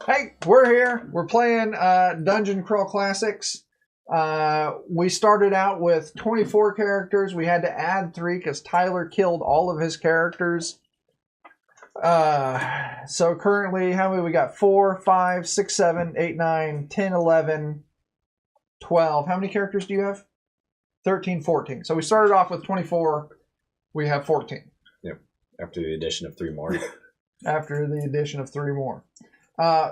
Hey, we're here. We're playing Dungeon Crawl Classics. We started out with 24 characters. We had to add 3 because Tyler killed all of his characters. So currently, how many we got? 4, 5, 6, 7, 8, 9, 10, 11, 12. How many characters do you have? 13, 14. So we started off with 24. We have 14. Yep. After the addition of 3 more. After the addition of 3 more.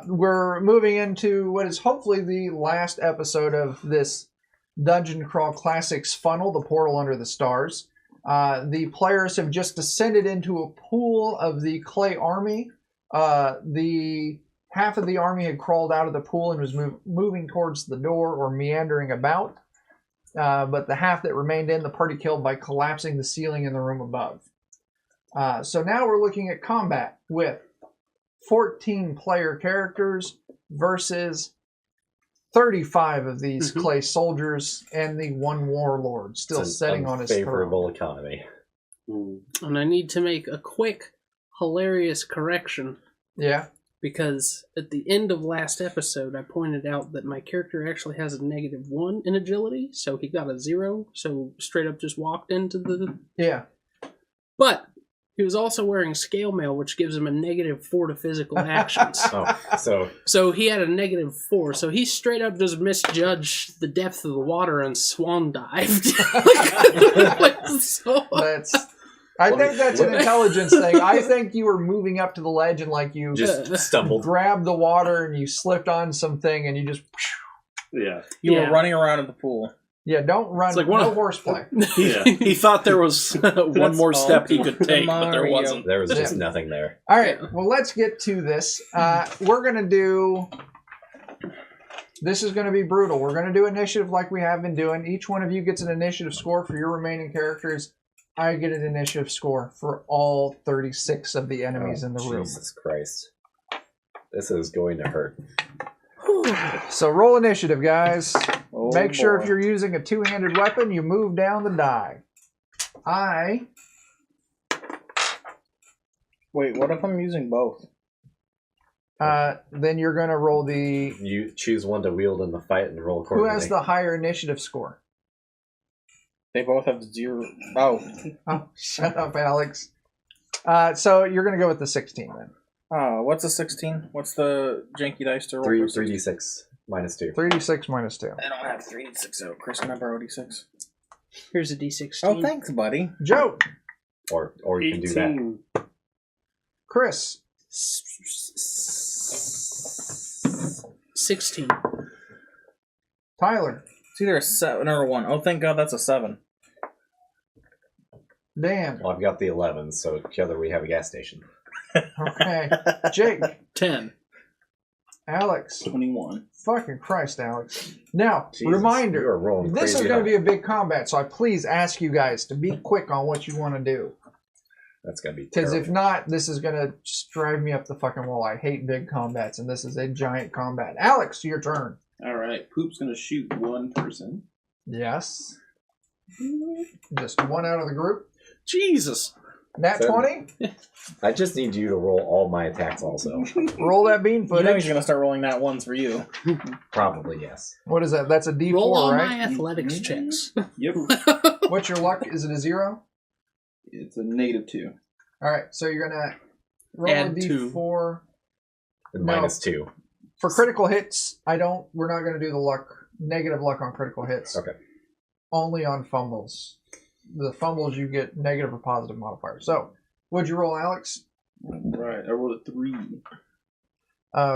We're moving into what is hopefully the last episode of this Dungeon Crawl Classics funnel, the Portal Under the Stars. The players have just descended into a pool of the clay army. The half of the army had crawled out of the pool and was moving towards the door or meandering about. But the half that remained in, the party killed by collapsing the ceiling in the room above. So now we're looking at combat with 14 player characters versus 35 of these clay soldiers and the one warlord still sitting on his throne. Favorable economy. And I need to make a quick, hilarious correction. Yeah. Because at the end of last episode, I pointed out that my character actually has a -1 in agility, so he got a 0, so straight up just walked into the... Yeah. But he was also wearing scale mail, which gives him a -4 to physical actions. So he had a -4, so he straight up just misjudged the depth of the water and swan dived. I think that's an intelligence thing. I think you were moving up to the ledge and you just stumbled, grabbed the water, and you slipped on something, and you just... Yeah. You were running around in the pool. Yeah, don't run. Like no horseplay. He thought there was one more step he could take, but there wasn't. There was just nothing there. All right, well, let's get to this. We're going to do... This is going to be brutal. We're going to do initiative like we have been doing. Each one of you gets an initiative score for your remaining characters. I get an initiative score for all 36 of the enemies in the room. Jesus Christ. This is going to hurt. So roll initiative, guys. Oh, Make sure if you're using a 2-handed weapon, you move down the die. Wait, what if I'm using both? Then you're going to roll the... You choose one to wield in the fight and roll accordingly. Who has the higher initiative score? They both have 0. Oh, shut up, Alex. So you're going to go with the 16 then. What's a 16? What's the janky dice to roll? 3d6 minus 2. 3d6 minus 2. I don't have 3d6, so Chris, can I borrow d6? Here's a d16. Oh, thanks, buddy. Joe. Or you can do that. Chris. 16. Tyler. It's either a 7 or a 1. Oh, thank God that's a 7. Dan. Well, I've got the 11, so together we have a gas station. Okay. Jake. 10. Alex. 21. Fucking Christ, Alex. Now, Jesus, reminder, you are rolling this is crazy going to high. be a big combat, so I please ask you guys to be quick on what you want to do. That's going to be Because terrible. if not, this is going to just drive me up the fucking wall. I hate big combats, and this is a giant combat. Alex, your turn. All right. Poop's going to shoot one person. Yes. Just one out of the group. Jesus. Nat 20? I just need you to roll all my attacks also. Roll that bean You footage. know he's going to start rolling that ones for you. Probably, yes. What is that? That's a D4, Roll all right? my athletics checks. Yep. What's your luck? Is it a 0? It's a -2. All right, so you're going to roll Add a D4. And No. -2. For critical hits, we're not going to do the negative luck on critical hits. Okay. Only on fumbles. The fumbles, you get negative or positive modifiers. So, what'd you roll, Alex? Right. I rolled a 3.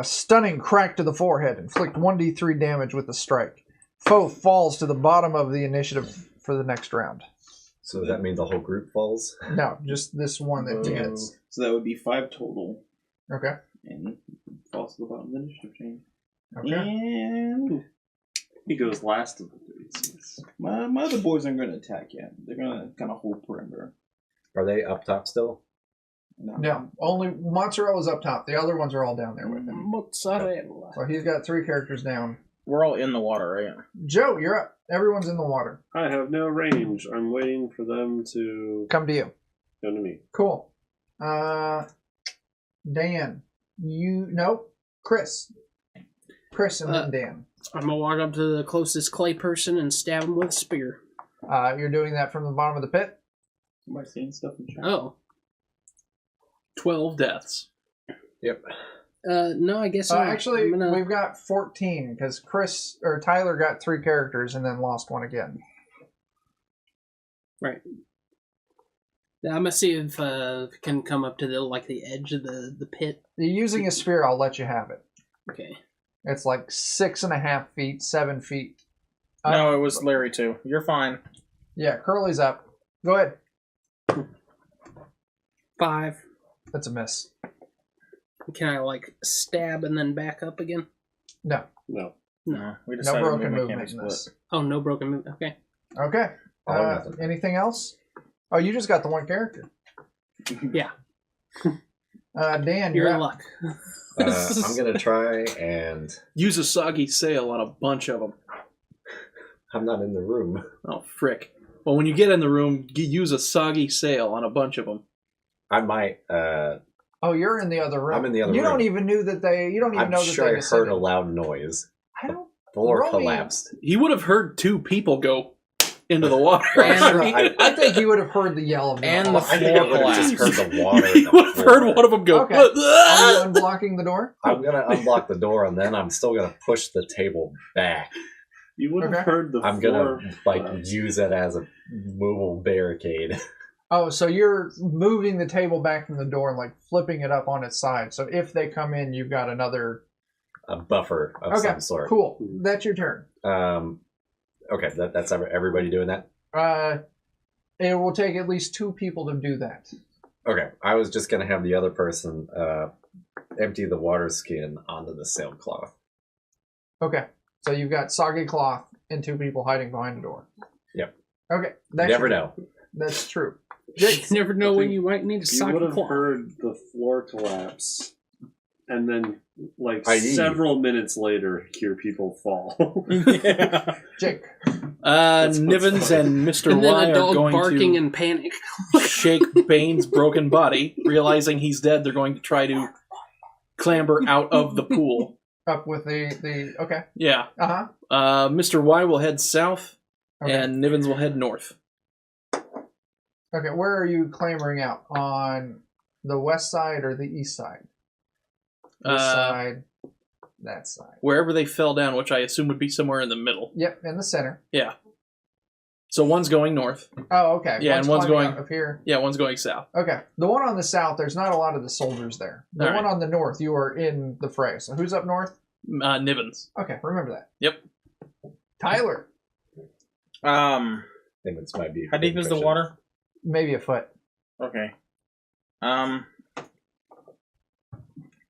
Stunning crack to the forehead. Inflict 1d3 damage with the strike. Foe falls to the bottom of the initiative for the next round. So does that mean the whole group falls? No, just this one that hits. So that would be 5 total. Okay. And falls to the bottom of the initiative chain. Okay. And he goes last of the 36. My other boys aren't going to attack yet. They're going to kind of hold perimeter. Are they up top still? No, only Mozzarella's up top. The other ones are all down there with him. Mozzarella. So he's got 3 characters down. We're all in the water, right? Joe, you're up. Everyone's in the water. I have no range. I'm waiting for them to Come to you. come to me. Cool. Dan, nope. Chris and then Dan. I'm gonna walk up to the closest clay person and stab him with a spear. You're doing that from the bottom of the pit? Am I seeing stuff in chat? Oh. 12 deaths. Yep. No, I guess not. Actually, I'm gonna... we've got 14 because Tyler got 3 characters and then lost one again. Right. I'm gonna see if I can come up to the edge of the pit. You're using a spear, I'll let you have it. Okay. It's like 6.5 feet, 7 feet. No, it was Larry too. You're fine. Yeah, Curly's up. Go ahead. 5. That's a miss. Can I stab and then back up again? No. No. No, we No decided broken movement movement can't in be this. split. Oh, no broken movement. Okay. Okay. All or nothing. Anything else? Oh, you just got the one character. Yeah. Dan, You're you're in up. luck. I'm going to try and... Use a soggy sail on a bunch of them. I'm not in the room. Oh, frick. Well, when you get in the room, use a soggy sail on a bunch of them. I might... Oh, you're in the other room. I'm in the other You room. don't even know that they. You don't even I'm know that sure they I heard descended. a loud noise. I don't. Floor Roll me. collapsed. He would have heard 2 people go into the water. And, I- I think you would have heard the yell of them. And all. the I think I would have just collapsed. heard the water. He would have heard one of them go. Okay. Are you unblocking the door? I'm going to unblock the door, and then I'm still going to push the table back. You would have Okay. heard the I'm floor going to collapse. use it as a movable barricade. Oh, so you're moving the table back from the door and flipping it up on its side. So if they come in, you've got another. A buffer of Okay, some sort. cool. That's your turn. Okay, that's everybody doing that? It will take at least 2 people to do that. Okay, I was just going to have the other person empty the water skin onto the sailcloth. Okay, so you've got soggy cloth and 2 people hiding behind the door. Yep. Okay, Never know. That's true. You never know when think you might need a You would socket have claw. heard the floor collapse, and then, I.e. several minutes later, hear people fall. Yeah. Jake. Nivens and Mr. And then Y a are dog going barking to in panic. shake Bane's broken body. Realizing he's dead, they're going to try to clamber out of the pool. Up with the okay. Yeah. Uh-huh. Mr. Y will head south, Okay. and Nivens will head north. Okay, where are you clambering out? On the west side or the east side? This side, that side. Wherever they fell down, which I assume would be somewhere in the middle. Yep, in the center. Yeah. So one's going north. Oh, okay. Yeah, and one's climbing going- up here. Yeah, one's going south. Okay, the one on the south, there's not a lot of the soldiers there. The All one right. on the north, you are in the fray. So who's up north? Nivens. Okay, remember that. Yep. Tyler, I think it's might be. How deep is the water? maybe a foot. Okay.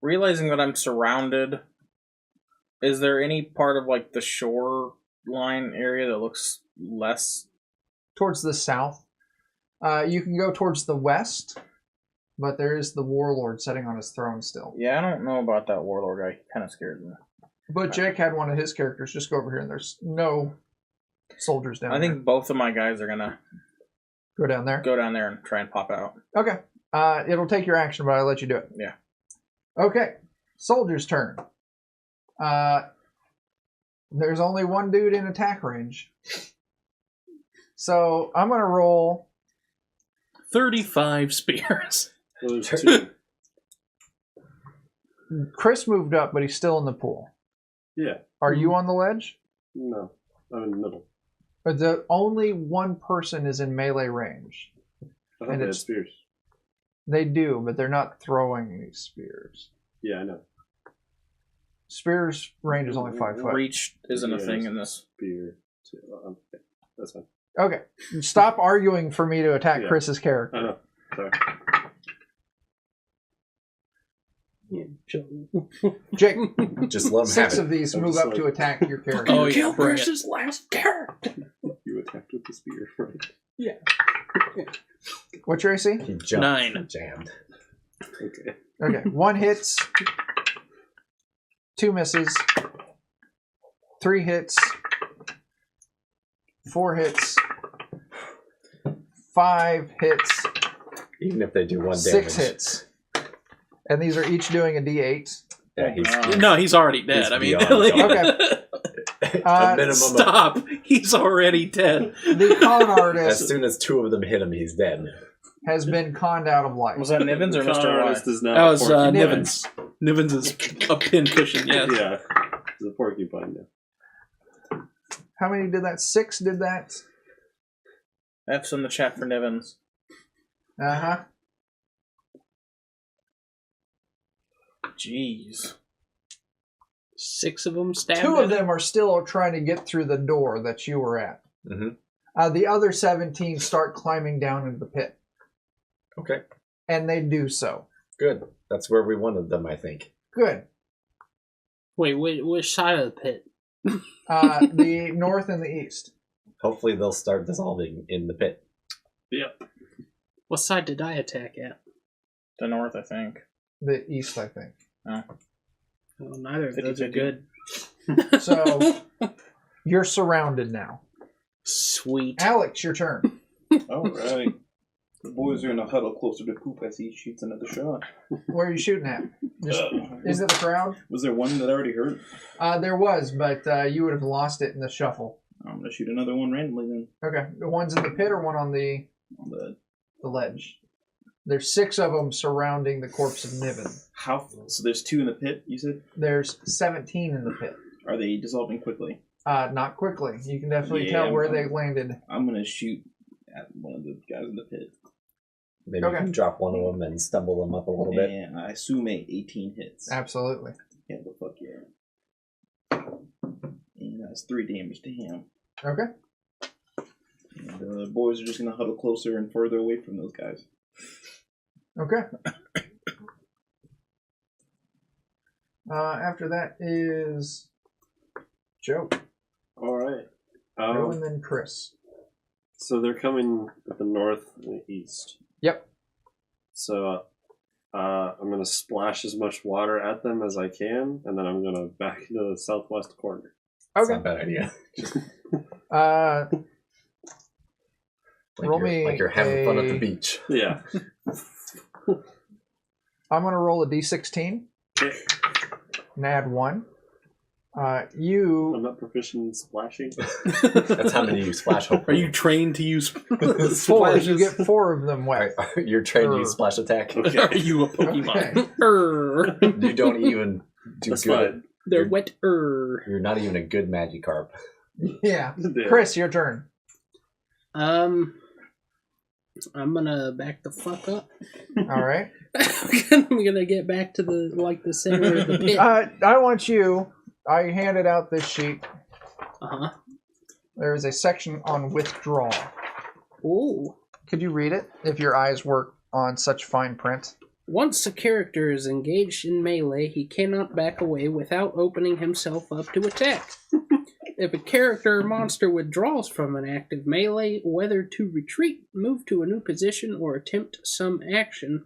Realizing that I'm surrounded, is there any part of the shoreline area that looks less? Towards the south. You can go towards the west, but there is the warlord sitting on his throne still. Yeah, I don't know about that warlord guy. He kind of scares me. But Jake had one of his characters just go over here, and there's no soldiers down I there. think both of my guys are gonna Go down there. go down there and try and pop out. Okay. It'll take your action, but I'll let you do it. Yeah. Okay. Soldier's turn. There's only one dude in attack range. So I'm going to roll. 35 spears. Well, there's 2. Chris moved up, but he's still in the pool. Yeah. Are you on the ledge? No. I'm in the middle. But the only one person is in melee range. I thought And they had it's- spears. They do, but they're not throwing any spears. Yeah, I know. Spears range is only 5 foot. Reach isn't a Yeah, thing in this. Spear. Okay. That's fine. Okay. Stop arguing for me to attack Yeah. Chris's character. I know. Sorry. Yeah, chill. Jake, Just love 6 having. of these I'm move just up to like- attack your character. Oh, yeah, Kill bring it. Chris's last character. You attacked with the spear, right? What's your AC? He jumped. 9. Jammed. Okay. Okay, 1 hits, 2 misses, 3 hits, 4 hits, 5 hits, Even if they do 1 damage. 6 hits. And these are each doing a D8. Yeah, he's No, he's already dead. he's I mean, beyond Okay. a minimum stop. He's already dead. The con of, as artist soon as 2 of them hit him, he's dead. has been conned out of life. Was that Nivens or The Mr. con Y? artist is now That was porcupine. Nivens. Nivens is a pincushion, yes. Yeah, it's a porcupine now. How many did that? 6 did that? F's in the chat for Nivens. Uh-huh. Jeez. 6 of them stabbed. 2 at of him? them are still trying to get through the door that you were at. Mm-hmm. The other 17 start climbing down into the pit, Okay, and they do so. good. That's where we wanted them, I think. Good. Wait, which side of the pit? The north and the east. Hopefully they'll start dissolving in the pit. Yep. What side did I attack at? The north, I think. The east, I think. Oh. Well, neither of those are 50-50. good. So you're surrounded now. Sweet. Alex, your turn. Alright. The boys are gonna huddle closer to Poop as he shoots another shot. Where are you shooting at? Just, is it the crowd? Was there one that already hurt? There was, but you would have lost it in the shuffle. I'm gonna shoot another one randomly then. Okay. The one's in the pit or one on the On the ledge? There's 6 of them surrounding the corpse of Niven. so there's 2 in the pit, you said? There's 17 in the pit. Are they dissolving quickly? Not quickly. You can definitely Yeah, tell where I'm- they landed. I'm gonna shoot at one of the guys in the pit. Maybe Okay. you can drop one of them and stumble them up a little bit. And I assume 18 hits. Absolutely. Yeah, the fuck yeah. And that's 3 damage to him. Okay. And the boys are just gonna huddle closer and further away from those guys. Okay. After that is Joe. All right. Joe and then Chris. So they're coming at the north and the east. Yep. So I'm going to splash as much water at them as I can, and then I'm going to back into the southwest corner. That's Okay. not a bad idea. Roll me like you're having fun at the a- beach. Yeah. I'm going to roll a d16 and add 1. You I'm not proficient in splashing. That's how many you splash. Are you trained to use 4. splashes? You get 4 of them wet. You're trained to use splash attack. Okay. Are you a Pokemon? Okay. Err. You don't even do That's good. fine. They're You're- wet. Err. You're not even a good Magikarp. Yeah. Yeah. Chris, your turn. I'm gonna back the fuck up. All right. I'm gonna get back to the center of the pit. I want you. I handed out this sheet. Uh-huh. There is a section on withdrawal. Ooh. Could you read it if your eyes work on such fine print? Once a character is engaged in melee, he cannot back away without opening himself up to attack. If a character or monster withdraws from an active melee, whether to retreat, move to a new position, or attempt some action,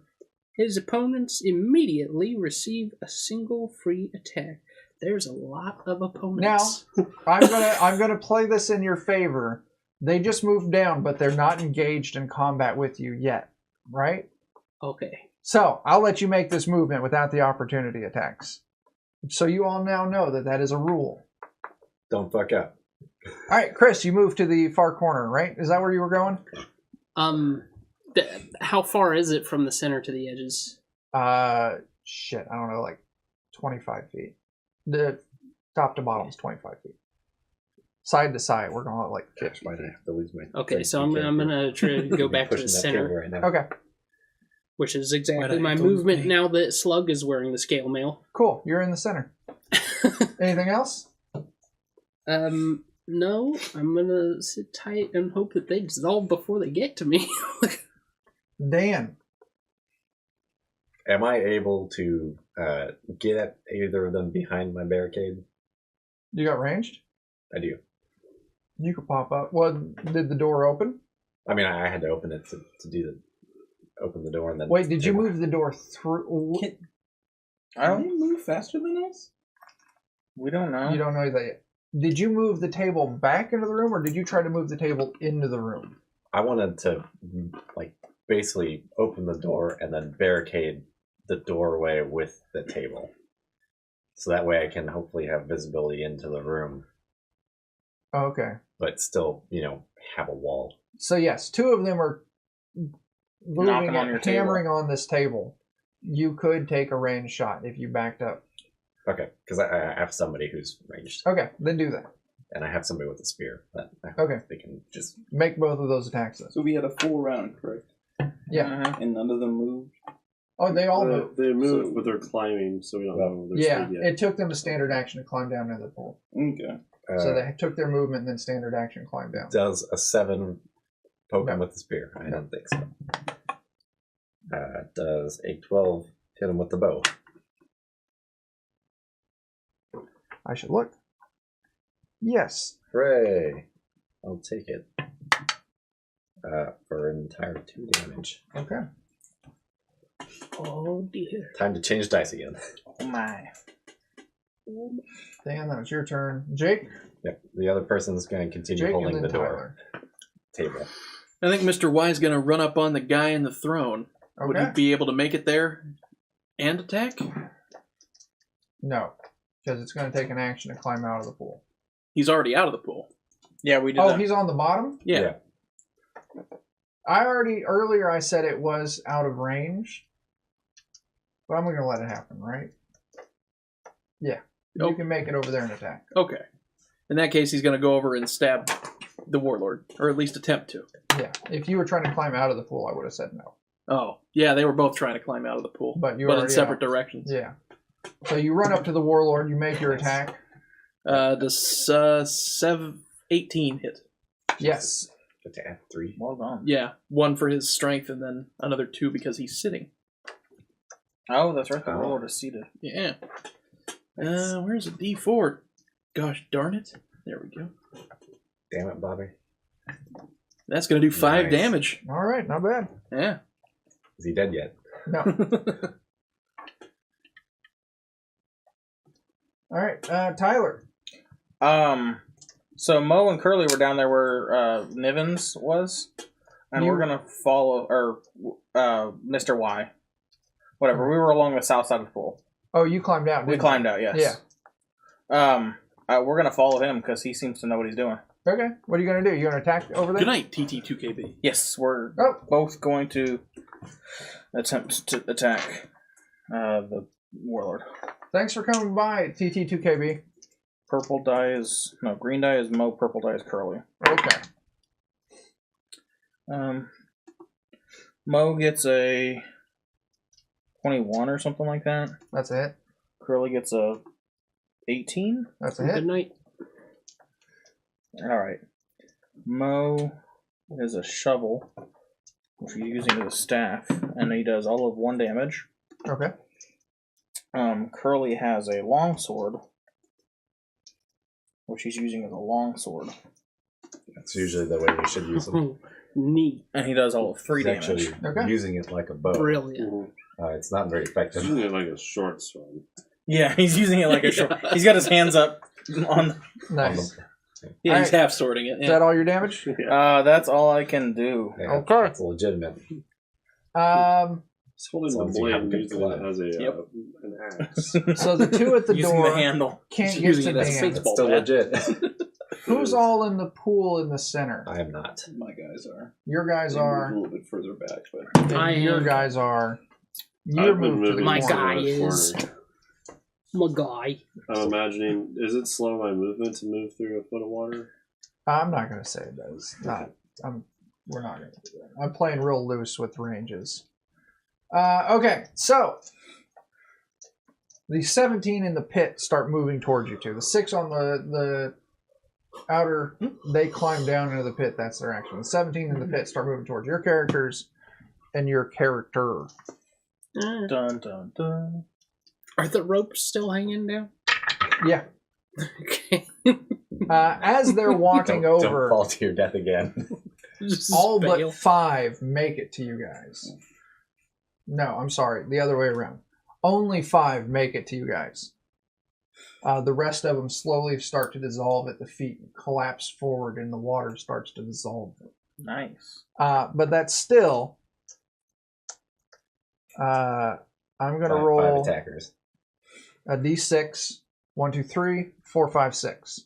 his opponents immediately receive a single free attack. There's a lot of opponents. I'm gonna play this in your favor. They just moved down, but they're not engaged in combat with you yet, right? Okay. So I'll let you make this movement without the opportunity attacks. So you all now know that that is a rule. Don't fuck up. All right, Chris, you moved to the far corner, right? Is that where you were going? How far is it from the center to the edges? Shit, I don't know, like 25 feet. The top to bottom is 25 feet. Side to side, we're going like 50 Why do I feet. have to lose my? Okay, so I'm character? gonna try to go back to Pushing the that center, table right now. Okay, which is exactly Why my don't you movement me? now that Slug is wearing the scale mail. cool. You're in the center. Anything else? No, I'm gonna sit tight and hope that they dissolve before they get to me. Dan. Am I able to get at either of them behind my barricade? You got ranged? I do. You could pop up. Well, did the door open? I mean, I had to open it to open the door and then. Wait, did you move the door through? I Can they don't. move faster than us? We don't know. You don't know that yet. Did you move the table back into the room, or did you try to move the table into the room? I wanted to like basically open the door and then barricade the doorway with the table. So that way I can hopefully have visibility into the room, Okay. but still, have a wall. So yes, 2 of them are Knocking moving on your and hammering on this table. You could take a ranged shot if you backed up. Okay, because I have somebody who's ranged, Okay, then do that. and I have somebody with a spear. That Okay. they can just. Make both of those attacks then. So we had a full round, correct? Yeah. And none of them moved? Oh, they all moved. They moved, So- but they're climbing, so we don't know their Yeah, speed yet. it took them a standard action to climb down into the pool. Okay. So they took their movement and then standard action climb down. Does a 7 poke him No. with the spear? I don't think so. Does a 12 hit him with the bow? I should look. Yes. Hooray! I'll take it. For an entire 2 damage. Okay. Oh dear. Time to change dice again. Oh my. Dan, that was your turn. Jake? Yep. The other person's going to continue Jake holding and the then door Tyler. table. I think Mr. Y is going to run up on the guy in the throne. Would he Okay. be able to make it there and attack? No. Because it's going to take an action to climb out of the pool. He's already out of the pool. Yeah, we did Oh, that. he's on the bottom? Yeah. Earlier I said it was out of range. But I'm going to let it happen, right? Yeah. You Oh. can make it over there and attack. Okay. In that case, he's going to go over and stab the warlord, or at least attempt to. Yeah. If you were trying to climb out of the pool, I would have said no. Oh, yeah, they were both trying to climb out of the pool, But you but in already separate out. directions. Yeah. So you run up to the warlord, you make your attack. Does 18 hit? Yes. Attack 3. Well done. Yeah, 1 for his strength, and then another 2 because he's sitting. Oh, that's right. The Oh. warlord is seated. Yeah. Where's the D4? Gosh darn it. There we go. Damn it, Bobby. That's going to do 5 Nice. damage. All right. Not bad. Yeah. Is he dead yet? No. All right. Tyler. So Mo and Curly were down there where Nivens was, and we're gonna follow Mr. Y. Whatever. We were along the south side of the pool. Oh, you climbed out. We didn't climbed out. Yes. Yeah. We're gonna follow him because he seems to know what he's doing. you? Okay. What are you going to do? You going to attack over there? Good night, TT2KB. Yes, we're Oh. both going to attempt to attack the warlord. Thanks for coming by, TT2KB. Purple die is green die is Mo. Purple die is Curly. Okay. Mo gets a 21 or something like that. That's a hit. Curly gets a 18. That's a Good hit. night. All right. Mo has a shovel, which he's using as a staff, and he does all of 1 damage. Okay. Curly has a longsword, which he's using as a longsword, That's usually the way you should use them. Neat. and he does all of 3 He's damage. actually Okay. using it like a bow. Brilliant. It's not very effective. Isn't it like a short sword? Yeah, he's using it like a short. He's got his hands up on. Nice. Yeah, he's Alright. half sorting it. Is Yeah. that all your damage? That's all I can do. Yeah, Okay. That's legitimate. He's holding As long the as you have blade and good using glove. it as a Yep. an axe. So the 2 at the Using door the handle. can't He's get using to it as a Dan. It's baseball still bat. legit. Who's all in the pool in the center? I am not. My guys are. Your guys They moved are. a little bit further back, but and I your am. guys are. You're I've been moved to the moving My corner. guy to the is- corner. My guy. I'm imagining, is it slow my movement to move through a foot of water? I'm not going to say it does. We're not going to do that. I'm playing real loose with ranges. Okay, so the 17 in the pit start moving towards you two. The 6 on the outer, they climb down into the pit. That's their action. The 17 in the pit start moving towards your characters and your character. Dun dun dun. Are the ropes still hanging down? Yeah. Okay. As they're walking Don't over, fall to your death again. Just all bail. but 5 make it to you guys. No, I'm sorry. The other way around. Only 5 make it to you guys. The rest of them slowly start to dissolve at the feet and collapse forward, and the water starts to dissolve them. Nice. But that's still... I'm going to Five roll... attackers. a D6. 1, 2, 3, 4, 5, 6.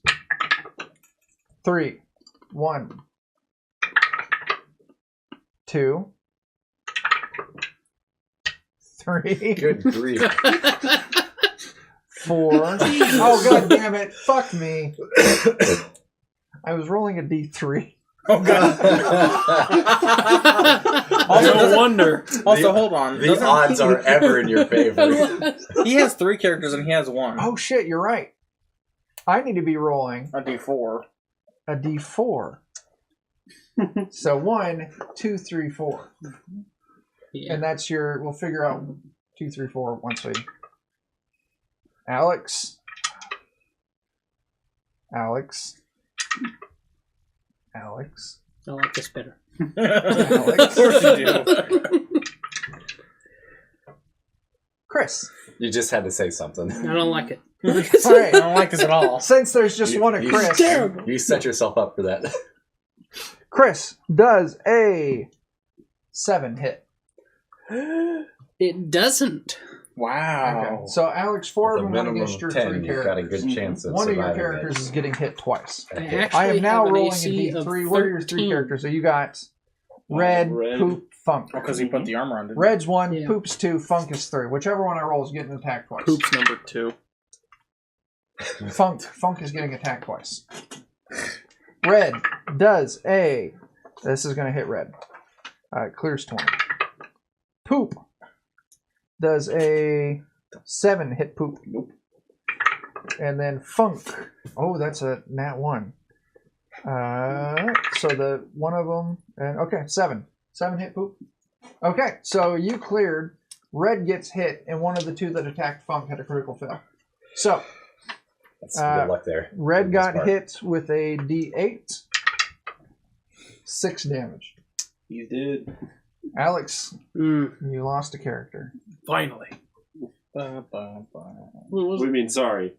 3, 1, 2, 3, Good grief. 4. Oh, god damn it. Fuck me. I was rolling a D3. Oh god. No wonder. Also, hold on. The odds are ever in your favor. He has 3 characters and he has 1. Oh shit, you're right. I need to be rolling A D4. a D4. So 1, 2, 3, 4. Yeah. And that's your, we'll figure out 2, 3, 4 once we. Alex. Alex. Alex. I like this better. Of course you do. Chris. You just had to say something. I don't like it. All I right. don't like this at all. Since there's just one of Chris. You set yourself up for that. Chris does a 7 hit. It doesn't. Wow. Okay. So Alex, 4 With of a them went minimum against your of 10, 3 you've got a characters. good chance of One of your surviving characters is getting hit twice. I it. actually I am now have an rolling a AC of D3. What are your 3 13. characters? So you got Red, Red. Poop, Funk. Because he put the armor on, didn't Red's 1, Yeah. Poop's 2, Funk is 3. Whichever one I roll is getting attacked twice. Poop's number 2. Funk is getting attacked twice. Red does a. This is going to hit Red. It clears 20. Poop does a 7 hit Poop. Nope. And then Funk. Oh, that's a nat 1. So the one of them. And okay, 7. 7 hit Poop. Okay, so you cleared. Red gets hit, and one of the 2 that attacked Funk had a critical fail. So. That's good luck there. Red This got part. hit with a D8. 6 damage. He's dead. Alex, Mm. you lost a character. Finally. What What was do you mean, sorry?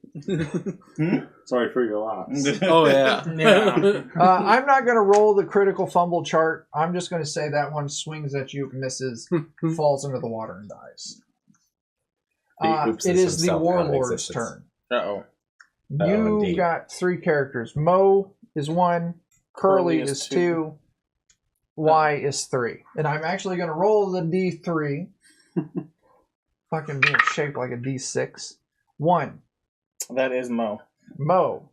Sorry for your loss. Oh, yeah. Yeah. I'm not going to roll the critical fumble chart. I'm just going to say that one swings at you, misses, falls into the water, and dies. He oopses It is the himself out of warlord's existence. turn. Uh-oh. You've indeed. got 3 characters. Mo is 1, Curly is 2, Y is 3. And I'm actually going to roll the D3. Fucking being shaped like a D6. 1. That is Mo. Mo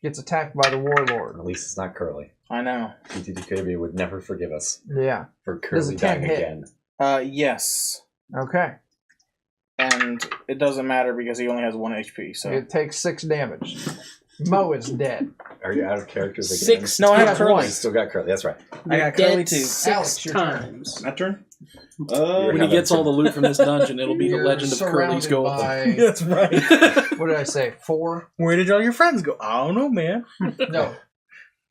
gets attacked by the warlord. At least it's not Curly. I know. PTDKB would never forgive us Yeah. for Does Curly a 10 dying hit? again. Yes. Okay. And it doesn't matter because he only has 1 HP, so... It takes 6 damage. Mo is dead. Are you out of characters again? 6 No, I have times. Curly. You still got Curly. That's right. I got You're Curly dead too. 6 Alex, your turn. times. My turn? When he gets all the loot from this dungeon, it'll be the You're legend of Curly's surrounded Gold. by- That's right. what did I say? 4? Where did all your friends go? I don't know, man. No.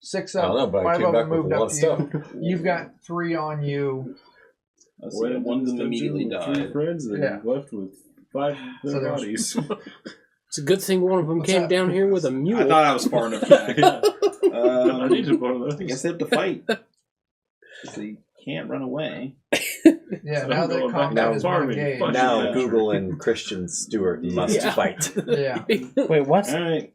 6 I up. don't know, but I 5 came of back them with a moved lot up of to stuff. you. You've got 3 on you. Let's see, one of them immediately Three died. friends and Yeah. left with 5 So dead there's- bodies. It's a good thing one of them What's came that? down here with a mule. I thought I was far enough back. I needed one of I those. guess they have to fight. So you can't run away. Yeah, So now I'm that going back combat to is farming. engaged. Fuck Now Yeah. Google and Christian Stewart must Yeah. fight. Yeah. Wait, what? Alright.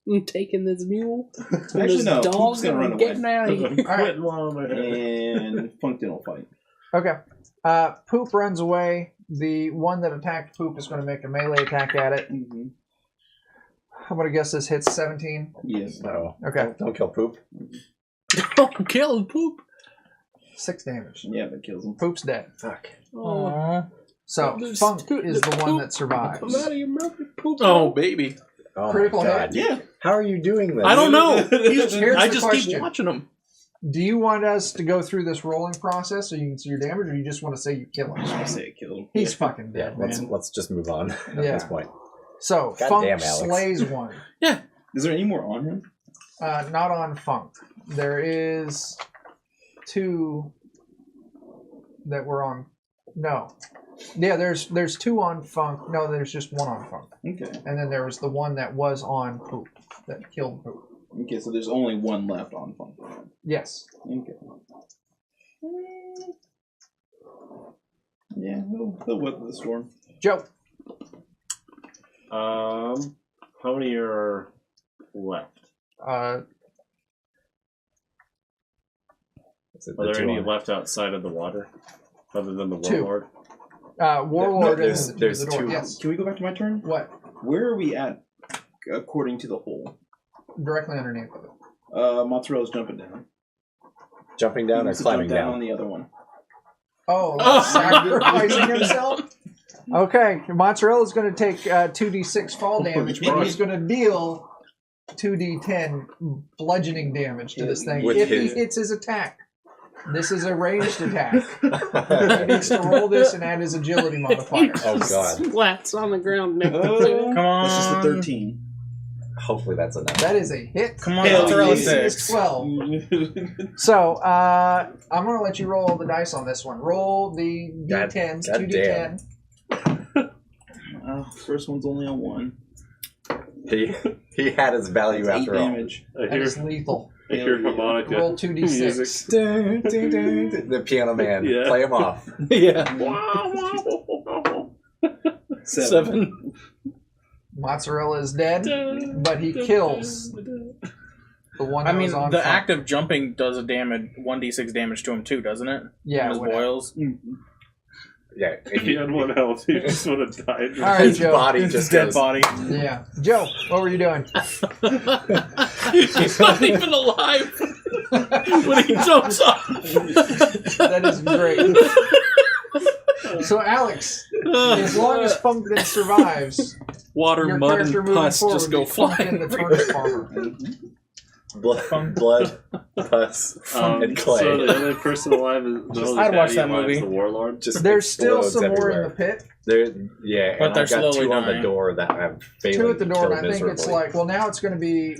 I'm taking this mule. Actually, this no. dog's Poop's gonna run away. getting out of here. I'm quitting while I'm ahead. And Funkton will fight. Okay. Poop runs away. The one that attacked Poop is going to make a melee attack at it. Mm-hmm. I'm going to guess this hits 17. Yes. No. Okay. Don't kill Poop. Don't kill Poop. 6 damage. Yeah, that kills him. Poop's dead. Fuck. Oh, Aw. So There's Funk two- is the one Poop. that survives. come out of your mouth, you Poop. Oh, baby. Oh Critical my God. Yeah. How are you doing this? I don't know. Here's I the just question. keep watching him. Do you want us to go through this rolling process so you can see your damage, or you just want to say you kill him? I say it killed him. He's fucking Yeah, dead, let's man. let's just move on at Yeah. this point. So God Funk damn, Alex. slays one. Is there any more on him? Not on Funk. There is 2 that were on. No. Yeah, there's 2 on Funk. No, there's just 1 on Funk. Okay. And then there was the one that was on Poop that killed Poop. Okay, so there's only 1 left on Funkton. Yes. Okay. Yeah, he'll weather the storm. Joe. How many are left? Are there any left outside of the water, other than the warlord? Warlord there's the door. 2. Yes. Can we go back to my turn? What? Where are we at, according to the hole? Directly underneath of it. Mozzarella's jumping down. Jumping He down or wants to climbing jump down down? on the other one. Oh, sacrificing himself? Okay, Mozzarella's going to take 2d6 fall damage, but he's going to deal 2d10 bludgeoning damage to this thing if he hits his attack. This is a ranged attack. He needs to roll this and add his agility modifier. Oh god. Splats on the ground next to Come on. That's just a 13. Hopefully that's enough. That is a hit. Come on, Hell Mozzarella AC yeah. is 6. 12. So, I'm going to let you roll the dice on this one. Roll the d10s, God 2d10. First one's only on 1. He had his value That's 8 after all. damage. I That is lethal. hear harmonica. Roll 2d6. The piano man. Yeah. Play him off. Yeah. 7. Mozzarella is dead, but he kills the one that I mean, was on the front. act of jumping does a 1d6 damage to him too, doesn't it? Yeah, His whatever. boils. Yeah. If he had 1 health, he just would have died. All right, His Joe. body His just dead goes. body. Yeah. Joe, what were you doing? He's not even alive when he jumps off. That is great. So, Alex, as long as Funkton survives, Water, your mud, character and moving pus forward just go will be Funkton flying the everywhere. Turnip Farmer. Blood, pus, and clay. So the only person alive is I'd watch that movie. The warlord. Just There's still explodes some more in everywhere. the pit. There, yeah, But and they're I've got slowly 2 on the dying. door that I'm failing 2 at the to door, kill and I think it's miserably. like, well, now it's going to be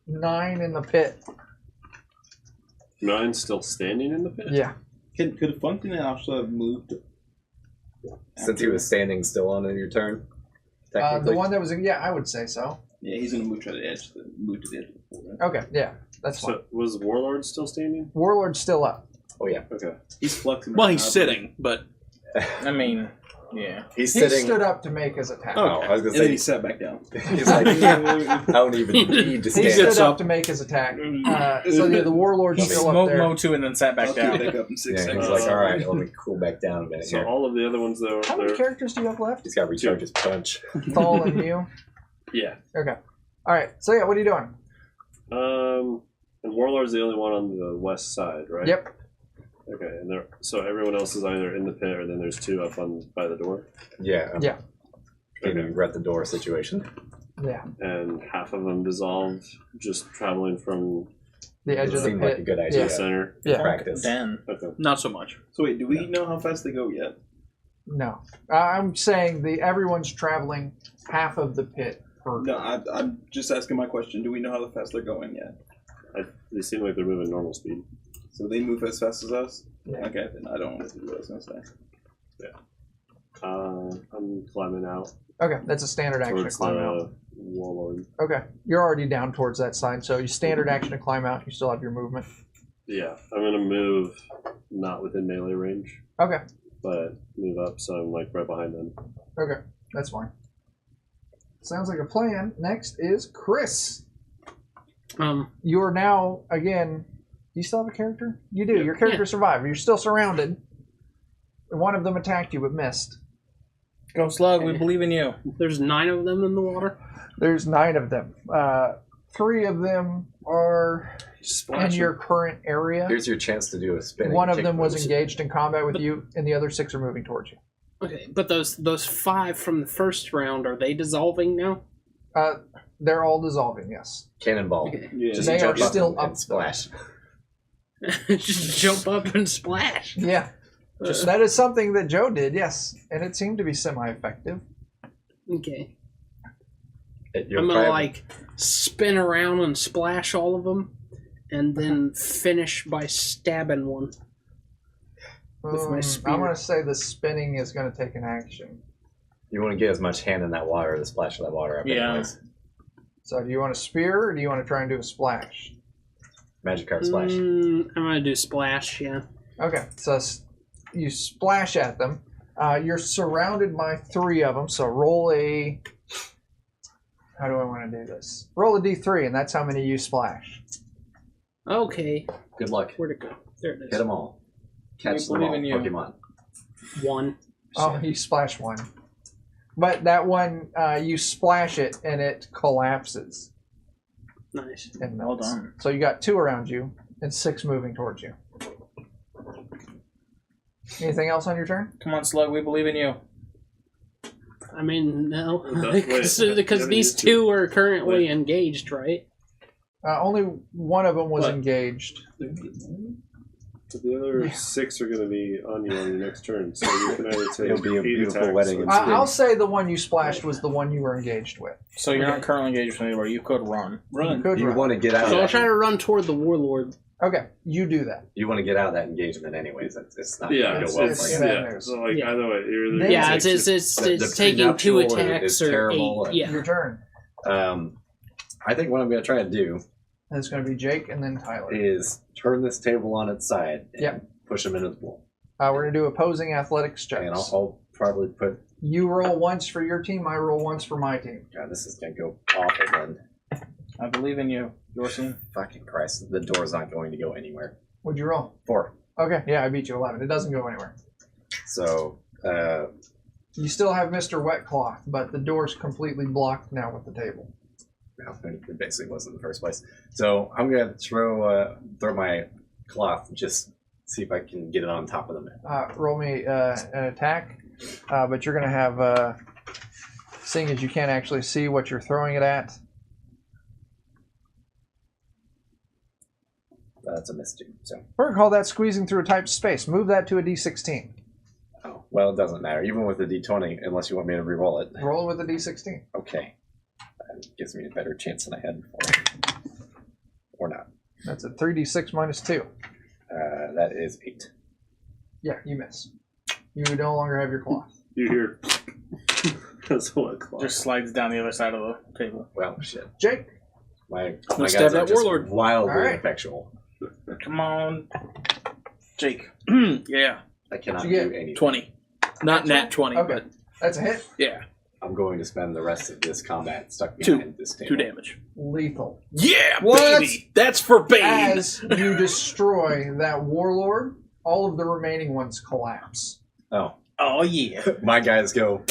9 in the pit. 9 still standing in the pit? Yeah. Could Funkton also have moved? Since he was standing still on your turn, The technically. one that was, I would say so. Yeah, he's going to move to the edge. Move to the edge of the pool. Right? Okay, yeah, that's fine. So was warlord still standing? Warlord's still up. Oh yeah, Okay. He's flexing. Well, right he's now, sitting, but I mean, yeah. he's He sitting. stood up to make his attack. Oh, I was And gonna then he say sat back down. he's like, I don't even need to He stand. stood gets up up. to make his attack. So yeah, the Warlord's He still up smoked there. Mo2 and then sat back I'll down. pick back up in 6 Yeah, seconds. he's like, all right, let me cool back down a minute So here. all of the other ones though, How many they're characters do you have left? He's got to recharge his punch. Thal and you. yeah. Okay. All right. So yeah, what are you doing? And warlord's the only one on the west side, right? Yep. Okay, and so everyone else is either in the pit or then there's 2 up on by the door. Yeah. Yeah. Okay. We're at the door situation. Yeah. And half of them dissolved just traveling from The edge of the Seemed like a pit. good the idea. center. Yeah. Practice. Den. Okay. not so much. So wait, do we know how fast they go yet? No, I'm saying everyone's traveling half of the pit per. No, I'm just asking my question. Do we know how fast they're going yet? They seem like they're moving normal speed. So they move as fast as us? Yeah. Okay, then I don't want to do what I was going to say. I'm climbing out Okay, that's a standard action to towards climb out. the warlord. Okay, you're already down towards that side, so you standard action to climb out. You still have your movement. Yeah, I'm gonna move not within melee range, Okay, but move up so I'm like right behind them. okay, that's fine. Sounds like a plan. Next is Chris. You are now again. Do you still have a character? You do. Yeah. Your character survived. You're still surrounded. One of them attacked you but missed. Go Slug, we believe in you. There's 9 of them in the water. There's 9 of them. 3 of them are in your current area. Here's your chance to do a spinning. One of kick them was moves. engaged in combat with you, and the other 6 are moving towards you. Okay, but those 5 from the first round, are they dissolving now? They're all dissolving, yes. Cannonball. Okay. Yeah. Just They are jump up still and up. splash. Just jump up and splash. Yeah. That is something that Joe did, yes. And it seemed to be semi-effective. Okay. You're I'm gonna probably- spin around and splash all of them, and then finish by stabbing one. With my spear. I'm going to say the spinning is going to take an action. You want to get as much hand in that water, the splash of that water up. Yeah. Anyways. So do you want to spear, or do you want to try and do a splash? Magic card splash. I'm gonna do splash. Yeah. Okay, so you splash at them. You're surrounded by 3 of them, so roll a How do I want to do this? Roll a d3, and that's how many you splash. Okay. Good luck. Where'd it go? There it is. Hit them all. Catch them all, believe in you. Pokemon. 1. Oh, you splash one. But that one, you splash it, and it collapses. Nice. And Well melts. done. So you got 2 around you, and 6 moving towards you. Anything else on your turn? Come on, Slug. We believe in you. I mean, no. Wait, Because yeah, these you two. 2 are currently engaged, right? Only one of them was What? engaged. But the other Yeah. 6 are going to be on you on your next turn, so you can either take It'll be a 8 beautiful attacks wedding or- in I'll say the one you splashed was the one you were engaged with. So you're not currently engaged with anywhere. You could run. You could You run. want to get out So I'll of try that. to run toward the warlord. Okay, you do that. You want to get out of that engagement anyways. It's not Yeah, going to it's, go well it's- for you. bad yeah. news. So like Yeah. either way, you're either Yeah, gonna it's take the taking 2 prenuptial attacks is or terrible 8. and- Yeah. Your turn. I think what I'm going to try to do And it's going to be Jake and then Tyler. is turn this table on its side and Yep. push them into the pool. We're going to do opposing athletics checks. And I'll probably put... You roll once for your team, I roll once for my team. God, this is going to go awful then. I believe in you, Dorsey. Fucking Christ. The door's not going to go anywhere. What'd you roll? 4. Okay, yeah, I beat you 11. It doesn't go anywhere. So, You still have Mr. Wet Cloth, but the door's completely blocked now with the table. well, it basically was in the first place. So I'm going to throw my cloth, just see if I can get it on top of them. Roll me an attack, but you're going to have, seeing as you can't actually see what you're throwing it at. That's a miss too. So, We're going to call that squeezing through a typed space. Move that to a d16. oh, well, it doesn't matter. Even with the d20, unless you want me to re-roll it. Roll it with a d16. Okay. That gives me a better chance than I had before. Or not. That's a 3d6 minus 2. That is 8. Yeah, you miss. You no longer have your cloth. You hear that's what clock. Just slides down the other side of the table. Well, shit. Jake, My Let's guys stab are that just warlord. wildly All right. effectual. Come on, Jake. Yeah, I cannot What'd you do get? anything. 20. Not nat 20, Okay. but that's a hit. yeah, I'm going to spend the rest of this combat stuck 2. behind this table. 2 damage. Lethal. Yeah, What? baby! That's for Bane! As you destroy that warlord, all of the remaining ones collapse. Oh, Oh yeah. my guys go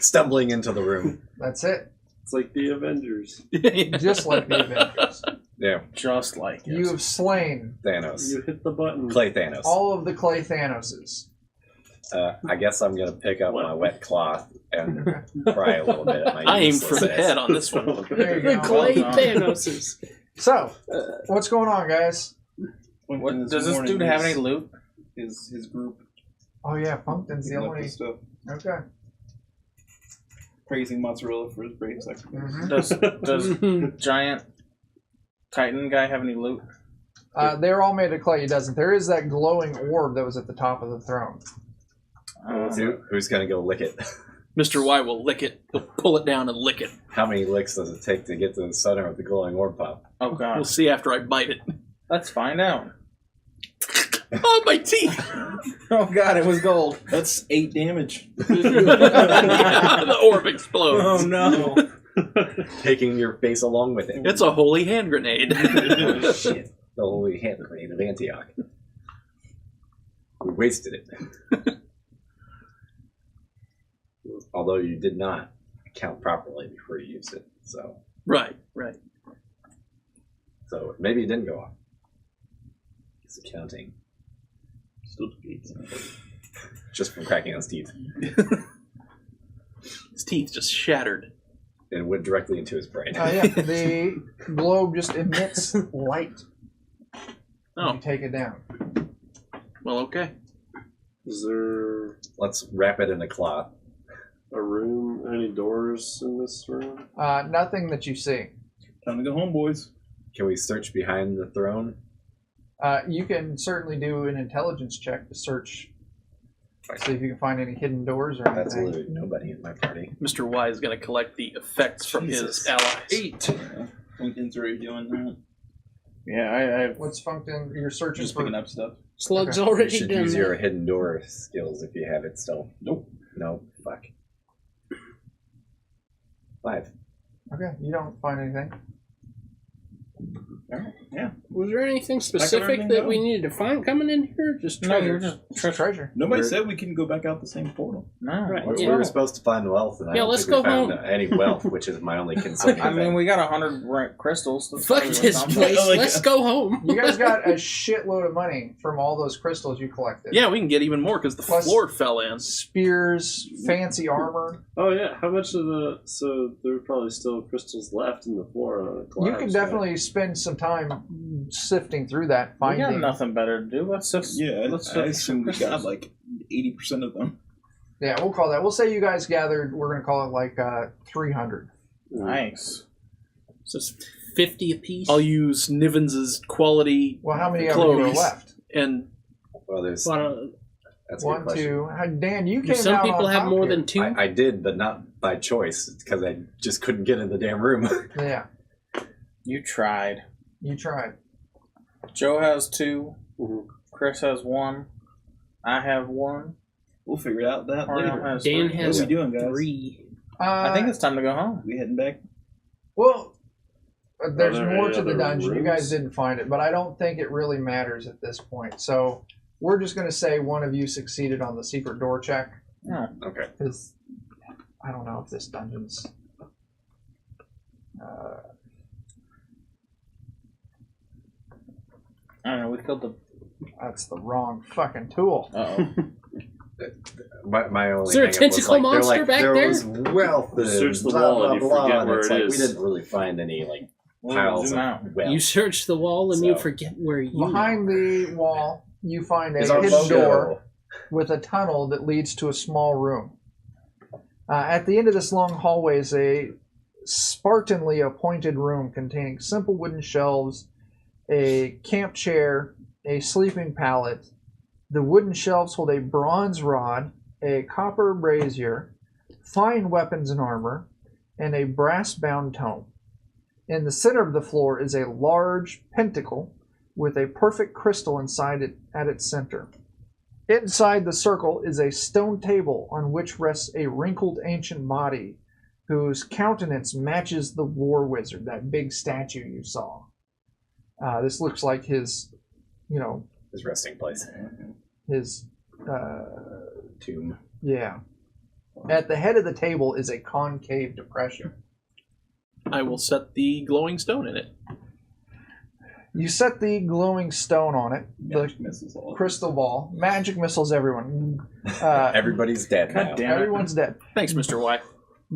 stumbling into the room. That's it. It's like the Avengers. Just like the Avengers. Yeah, Just like it. You have slain Thanos. You hit the button. Clay Thanos. all of the Clay Thanoses. I guess I'm going to pick up my wet cloth and cry a little bit at my I aim for the uselessness. head on this one. There you The go. Clay Well done. Thanoses. So, what's going on, guys? What, does this dude have any loot? His group Oh yeah, Pumpkin's the picking up only. his stuff, Okay. praising mozzarella for his brain sex. Mhm. Does giant Titan guy have any loot? They're all made of clay. He doesn't. There is that glowing orb that was at the top of the throne. Who's going to go lick it? Mr. Y will lick it. He'll pull it down and lick it. How many licks does it take to get to the center of the glowing orb pop? Oh We'll god. see after I bite it. Let's find out. Oh, my teeth! Oh god, it was gold. That's 8 damage. The orb explodes. no. Taking your face along with it. It's a holy hand grenade. Oh, shit. The holy hand grenade of Antioch. We wasted it. Although you did not count properly before you used it. So Right. maybe it didn't go off. It's accounting. Still defeats. Just from cracking his teeth. His teeth just shattered. It went directly into his brain. Yeah, the globe just emits light when Oh, you take it down. well, okay. Is there Let's wrap it in a cloth. a room? Any doors in this room? Nothing that you see. Time to go home, boys. Can we search behind the throne? You can certainly do an intelligence check to search, see if you can find any hidden doors or anything. That's literally nobody in my party. Mr. Y is going to collect the effects from Jesus. his allies. 8. Pumpkin's already doing that. Yeah, I What's Funkton? You're searching Just for. picking up stuff. Slug's Okay. You already should done use that. your hidden door skills if you have it still. Nope. No? Fuck. 5. Okay, you don't find anything. Yeah. Was there anything specific that we needed to find coming in here? Just No, you treasure. were just Treasure. Nobody said we couldn't go back out the same portal. no. Right. We Yeah. were supposed to find wealth, and I Yeah, don't let's think we go found home. any wealth, which is my only concern. I mean, we got 100 crystals. That's Fuck probably this something. place. Like- Let's go home. You guys got a shitload of money from all those crystals you collected. Yeah, we can get even more because the Plus- floor fell in. Spears, fancy armor. Oh yeah, how much of the? So there are probably still crystals left in the floor on the You collapse, can right? definitely spend some time sifting through that, We got finding. nothing better to do. Let's just I assume we got like 80% of them. Yeah, we'll call that. We'll say you guys gathered. We're gonna call it like 300. Nice. So it's 50 apiece. I'll use Nivens' quality Well, how many of you are clothes left? and Well, there's Well, that's a good 1, question. 2. Dan, you do came some out people on have top more here. than 2? I did, but not by choice, because I just couldn't get in the damn room. Yeah, You tried. you tried. Joe has 2. Mhm. Chris has 1. I have 1. We'll figure out that Arnold later. has Dan 3. has What are we doing, guys? 3. I think it's time to go home. We heading back? Well, there's Are there more any to the other dungeon. You guys rooms? didn't find it, but I don't think it really matters at this point. So we're just going to say one of you succeeded on the secret door check. Okay. Because I don't know if this dungeon's. I don't know. We killed the. That's the wrong fucking tool. Uh-oh. My only Is there a hang-up was, tentacle they're monster back there there? was wealth. You search the blah, wall blah, and you blah, forget and where it's it like, is. We didn't really find any We'll piles zoom out. of wealth. You search the wall and you So- forget where you Behind the wall, you find a Is our hidden logo- door with a tunnel that leads to a small room. At the end of this long hallway is a Spartanly appointed room containing simple wooden shelves, a camp chair, a sleeping pallet. The wooden shelves hold a bronze rod, a copper brazier, fine weapons and armor, and a brass-bound tome. In the center of the floor is a large pentacle with a perfect crystal inside it at its center. Inside the circle is a stone table on which rests a wrinkled ancient body whose countenance matches the war wizard, that big statue you saw. This looks like his, His resting place. his, Tomb. yeah. At the head of the table is a concave depression. I will set the glowing stone in it. You set the glowing stone on it, the Magic missiles all. crystal ball, magic missiles everyone. Everybody's dead now. God damn it. Everyone's dead. Thanks, Mr. Y.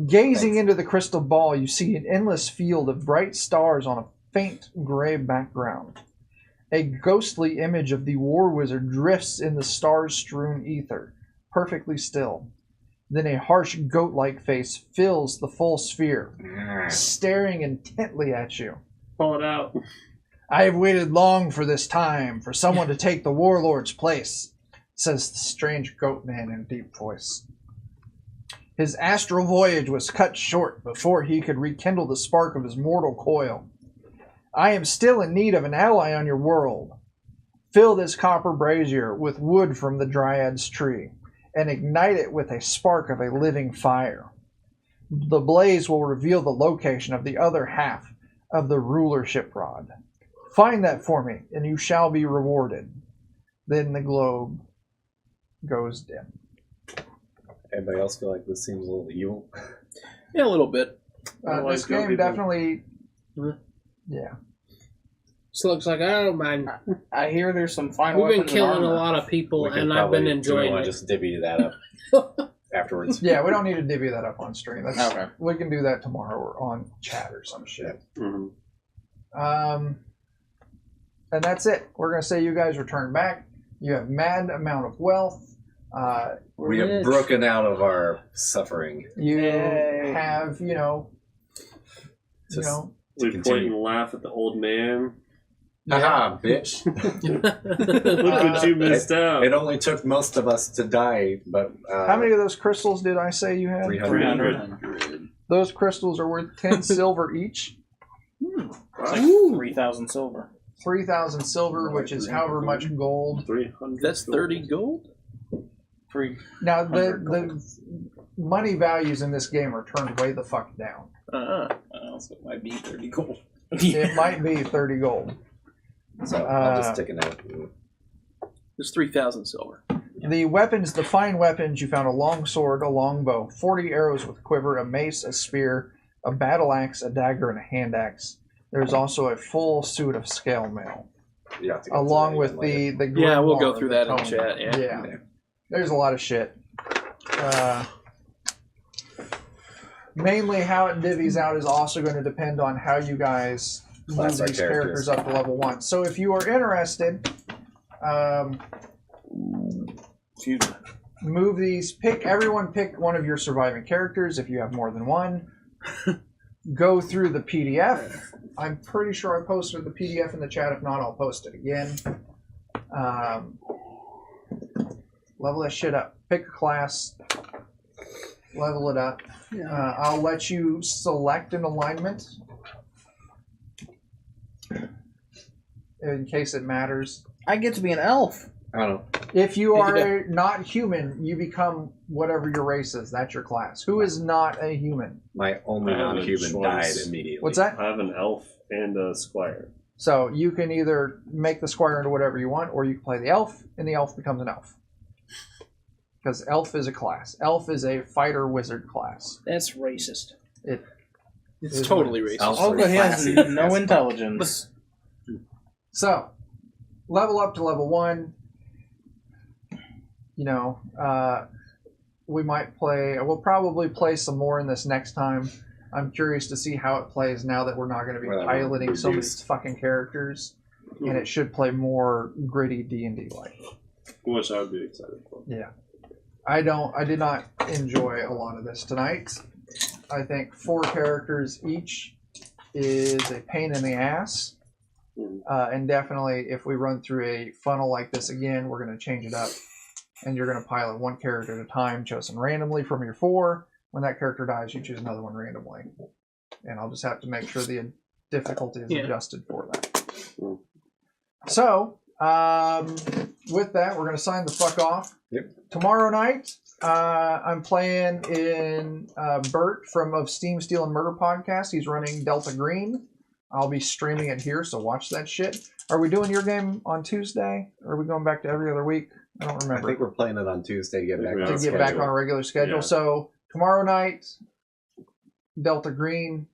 Gazing Thanks. into the crystal ball, you see an endless field of bright stars on a faint gray background. A ghostly image of the war wizard drifts in the stars-strewn ether, perfectly still. Then a harsh goat-like face fills the full sphere, staring intently at you. Pull it out. I have waited long for this time, for someone to take the warlord's place, says the strange goat man in a deep voice. His astral voyage was cut short before he could rekindle the spark of his mortal coil. I am still in need of an ally on your world. Fill this copper brazier with wood from the dryad's tree, and ignite it with a spark of a living fire. The blaze will reveal the location of the other half of the rulership rod. Find that for me, and you shall be rewarded. Then the globe goes dim. Anybody else feel like this seems a little evil? Yeah, a little bit. Otherwise, This go game people. definitely... Huh? Yeah. So looks like I don't mind. I hear there's some fine We've been weapons and killing a armor. lot of people, We could and I've probably- been do we enjoying want it. to just divvy that up afterwards? Yeah, we don't need to divvy that up on stream. That's, Okay. We can do that tomorrow or on chat or some shit. Mhm. And that's it. We're going to say you guys return back. You have mad amount of wealth. We have broken out of our suffering. You Yay. have, Just- We To point continue. and laugh at the old man. Haha, bitch. Look what you missed out. It only took most of us to die, but how many of those crystals did I say you had? 300. 300. Those crystals are worth 10 silver each. It's like 3,000 silver. 3,000 silver, which is however much gold. 300. That's 30 gold? Three. Now, the 100 gold. money values in this game are turned way the fuck down. So it might be 30 gold. It might be 30 gold. So I'll just take a note. There's 3,000 silver. The weapons, the fine weapons, you found a long sword, a long bow, 40 arrows with quiver, a mace, a spear, a battle axe, a dagger, and a hand axe. There's also a full suit of scale mail. You have to go Along through with that again the Yeah, we'll grimoire, go through the that in tome. chat, yeah. There's a lot of shit. Mainly how it divvies out is also going to depend on how you guys move Class our these characters characters. up to level 1. So if you are interested, Excuse me. move these, everyone pick one of your surviving characters if you have more than one. Go through the PDF. I'm pretty sure I posted the PDF in the chat. If not, I'll post it again. Level that shit up. Pick a class. Level it up. I'll let you select an alignment in case it matters. I get to be an elf. I don't know. If you are not human, you become whatever your race is. That's your class. Who is not a human? My only I have a non-human died choice. immediately. What's that? I have an elf and a squire. So you can either make the squire into whatever you want, or you can play the elf, and the elf becomes an elf. Because elf is a class. Elf is a fighter wizard class. That's racist. It It's is totally what it is. racist. Also Olga has classy. no intelligence. So, level up to level 1. You know, we might play. We'll probably play some more in this next time. I'm curious to see how it plays now that we're not going to be Well, piloting so many reduced. fucking characters, and it should play more gritty D&D like. Which I would be excited for. Yeah. I did not enjoy a lot of this tonight. I think 4 characters each is a pain in the ass. And definitely, if we run through a funnel like this again, we're going to change it up. And you're going to pilot one character at a time, chosen randomly from your 4. When that character dies, you choose another one randomly. And I'll just have to make sure the difficulty is adjusted for that. So, with that, we're going to sign the fuck off. Yep. Tomorrow night, I'm playing in Bert of Steam, Steel, and Murder podcast. He's running Delta Green. I'll be streaming it here, so watch that shit. Are we doing your game on Tuesday? Or are we going back to every other week? I don't I remember. think we're playing it on Tuesday to get back on To schedule. get back on a regular schedule. Yeah. So tomorrow night, Delta Green.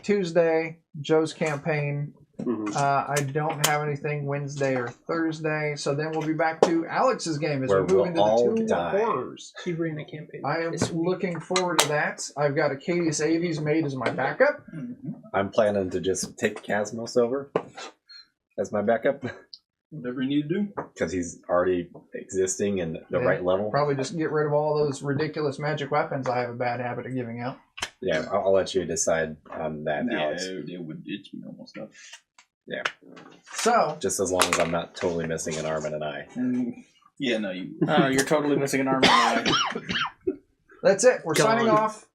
Tuesday, Joe's campaign. Mhm. I don't have anything Wednesday or Thursday, so then we'll be back to Alex's game as Where we move we'll into all the 2 die. horrors. She ran a campaign. I am this week. looking forward to that. I've got Acadius Aves made as my backup. I'm planning to just take Casmos over as my backup Whatever you need to do. because he's already existing in the Yeah. right level. Probably just get rid of all those ridiculous magic weapons I have a bad habit of giving out. Yeah, I'll let you decide on that, Yeah, Alex. it's me almost up. Yeah, So, just as long as I'm not totally missing an arm and an eye. Yeah, no, you. You're totally missing an arm. And an eye. that's it. We're Go signing on. off.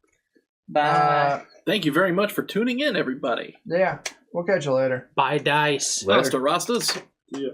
Bye. Thank you very much for tuning in, everybody. Yeah, we'll catch you later. Buy dice. Later. Hasta Rastas. Yeah.